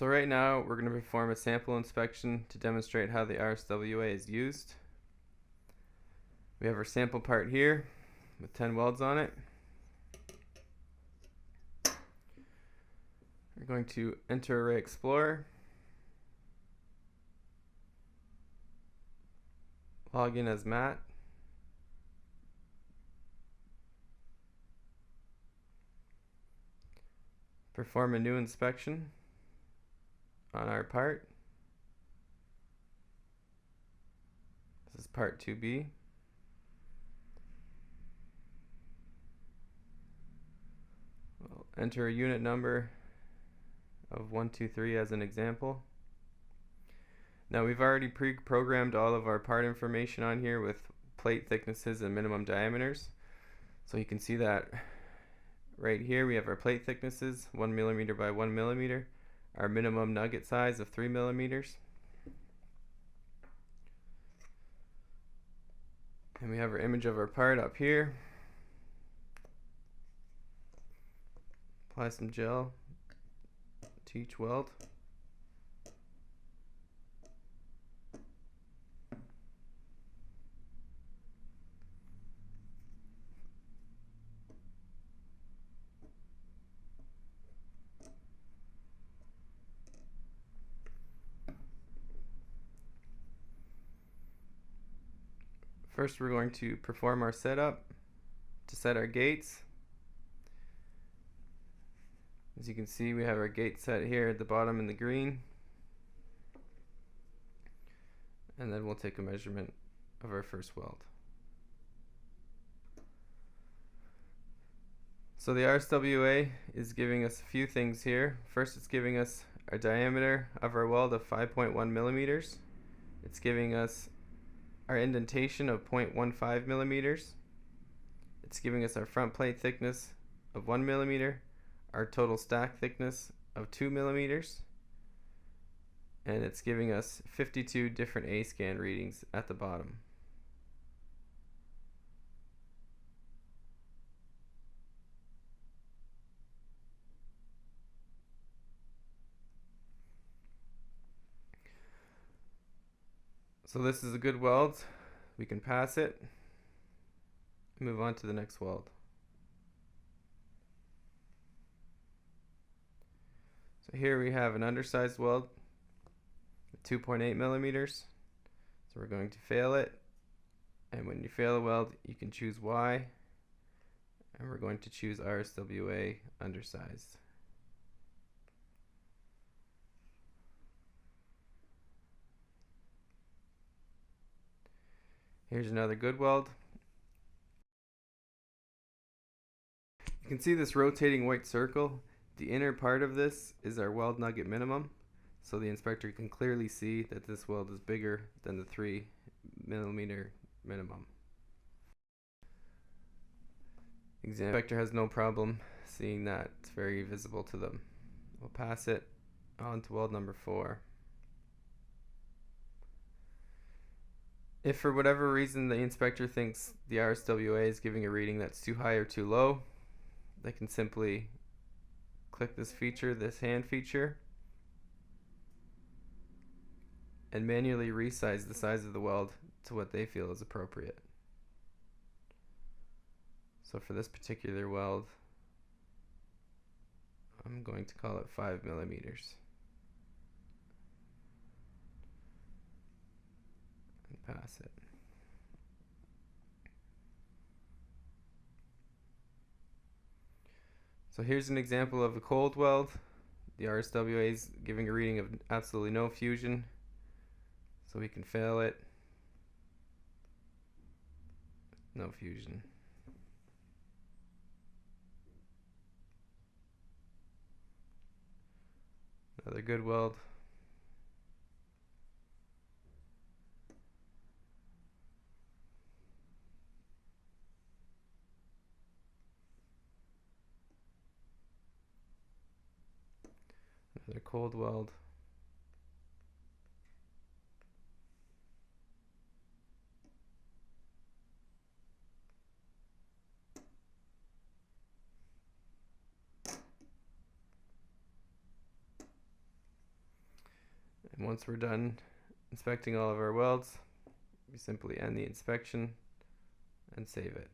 So right now we're going to perform a sample inspection to demonstrate how the RSWA is used. We have our sample part here with 10 welds on it. We're going to enter Array Explorer, log in as Matt, perform a new inspection on our part. This is part 2B. We'll enter a unit number of 123 as an example. Now we've already pre-programmed all of our part information on here with plate thicknesses and minimum diameters. So you can see that right here we have our plate thicknesses, 1 millimeter by 1 millimeter, our minimum nugget size of 3 millimeters. And we have our image of our part up here. Apply some gel to each weld. First we're going to perform our setup to set our gates. As you can see, we have our gate set here at the bottom in the green. And then we'll take a measurement of our first weld. So the RSWA is giving us a few things here. First, it's giving us our diameter of our weld of 5.1 millimeters. It's giving us our indentation of 0.15 millimeters. It's giving us our front plate thickness of 1 millimeter, our total stack thickness of 2 millimeters, and it's giving us 52 different A-scan readings at the bottom. So this is a good weld. We can pass it, move on to the next weld. So here we have an undersized weld with 2.8 millimeters. So we're going to fail it. And when you fail a weld, you can choose Y. And we're going to choose RSWA undersized. Here's another good weld. You can see this rotating white circle. The inner part of this is our weld nugget minimum, so the inspector can clearly see that this weld is bigger than the 3 millimeter minimum. The inspector has no problem seeing that. It's very visible to them. We'll pass it on to weld number 4. If for whatever reason the inspector thinks the RSWA is giving a reading that's too high or too low, they can simply click this feature, this hand feature, and manually resize the size of the weld to what they feel is appropriate. So for this particular weld, I'm going to call it 5 millimeters. And pass it. So here's an example of a cold weld. The RSWA is giving a reading of absolutely no fusion, so we can fail it. No fusion. Another good weld. Another cold weld. And once we're done inspecting all of our welds, we simply end the inspection and save it.